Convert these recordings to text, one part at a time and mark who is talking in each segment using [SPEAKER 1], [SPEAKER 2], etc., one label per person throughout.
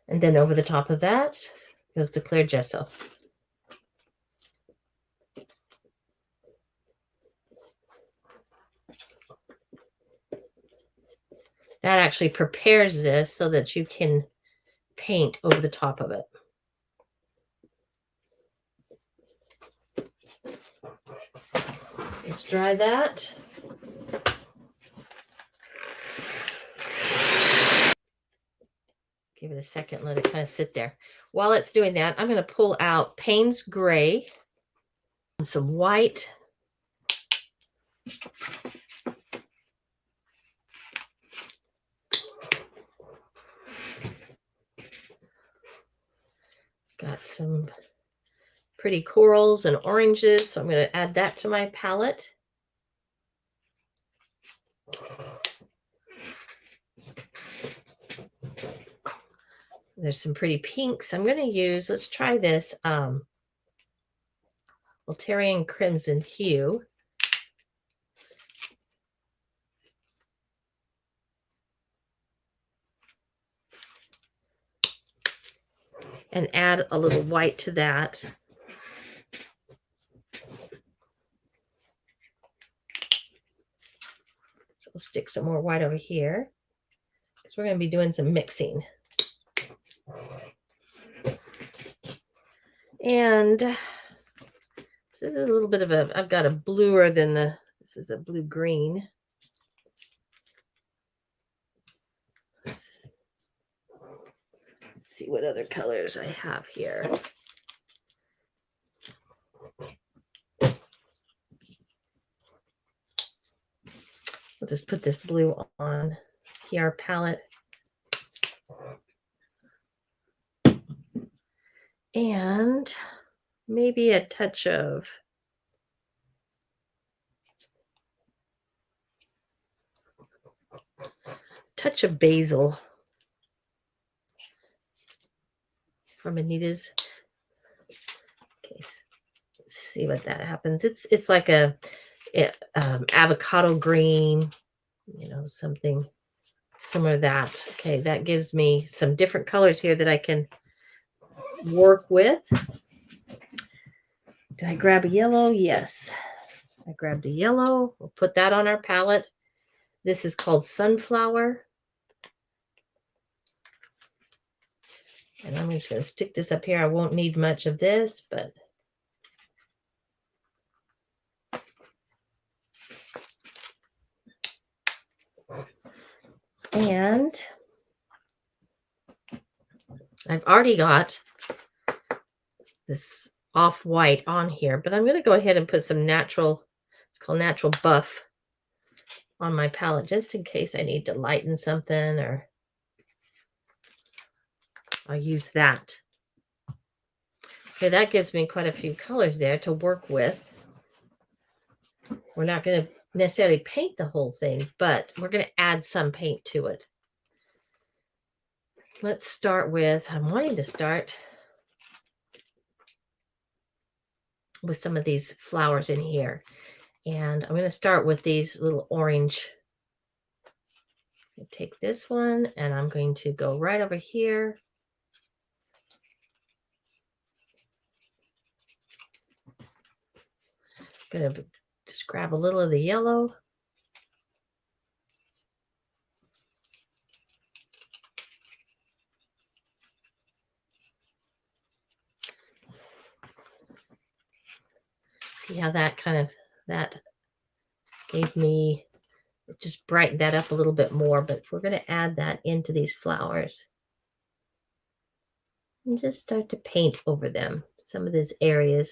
[SPEAKER 1] And then over the top of that goes the clear gesso. That actually prepares this so that you can paint over the top of it. Let's dry that. Give it a second, let it kind of sit there. While it's doing that, I'm going to pull out Payne's Gray and some white. Got some pretty corals and oranges, so I'm going to add that to my palette. There's some pretty pinks. I'm going to use, let's try this Ulterior Crimson Hue. And add a little white to that. So we'll stick some more white over here because we're going to be doing some mixing. And this is a little bit of a, I've got a bluer than this is a blue green. Let's see what other colors I have here. We'll just put this blue on here, palette. And maybe a touch of basil from Anita's. Okay, let's see what that happens. It's like a avocado green, you know, something similar to that. Okay, that gives me some different colors here that I can work with. Did I grab a yellow? Yes, I grabbed a yellow. We'll put that on our palette. This is called Sunflower. And I'm just going to stick this up here. I won't need much of this, but and I've already got this off-white on here, but I'm going to go ahead and put some natural, it's called Natural Buff, on my palette just in case I need to lighten something, or I'll use that. Okay, that gives me quite a few colors there to work with. We're not going to necessarily paint the whole thing, but we're going to add some paint to it. Let's start with, I'm wanting to start with some of these flowers in here. And I'm going to start with these little orange. Take this one and I'm going to go right over here. Going to just grab a little of the yellow. See how that that gave me, just brightened that up a little bit more, but we're going to add that into these flowers and just start to paint over them, some of these areas.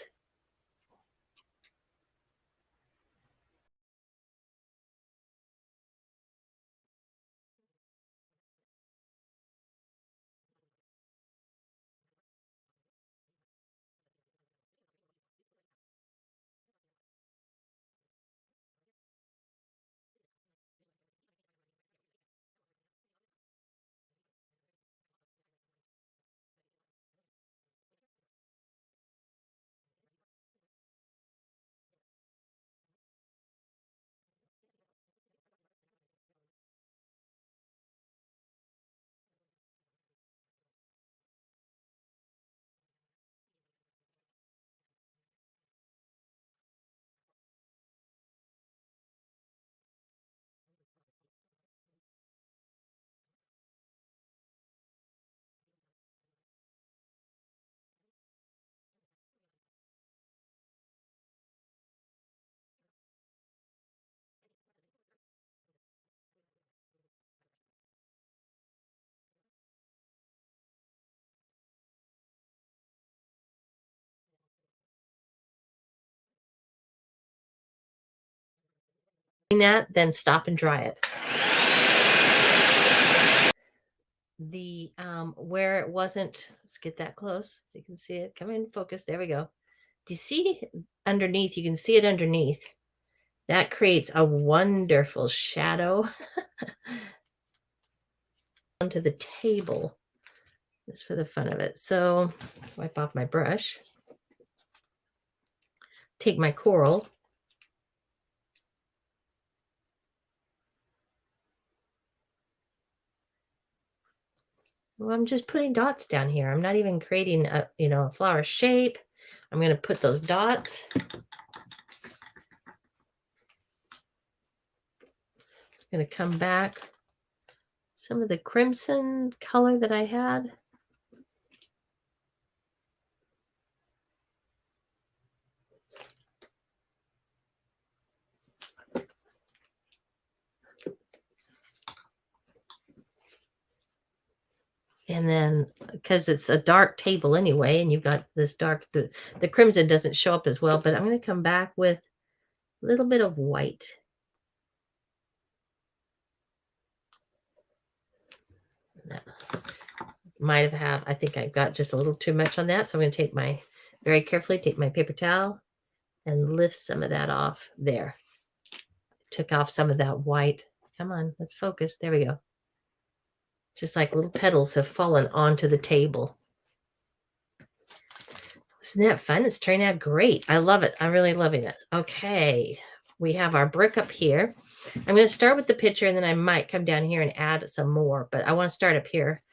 [SPEAKER 1] that, then stop and dry it. The where it wasn't, let's get that close so you can see it. Come in, focus. There we go. Do you see underneath? You can see it underneath. That creates a wonderful shadow onto the table, just for the fun of it. So wipe off my brush. Take my coral. Well, I'm just putting dots down here. I'm not even creating a, a flower shape. I'm going to put those dots. I'm going to come back. Some of the crimson color that I had. And then, because it's a dark table anyway, and you've got this dark, the crimson doesn't show up as well, but I'm going to come back with a little bit of white. Might have, I think I've got just a little too much on that. So I'm going to take very carefully, take my paper towel and lift some of that off there. Took off some of that white. Come on, let's focus. There we go. Just like little petals have fallen onto the table. Isn't that fun? It's turning out great. I love it. I'm really loving it. Okay, we have our brick up here. I'm going to start with the picture, and then I might come down here and add some more, but I want to start up here.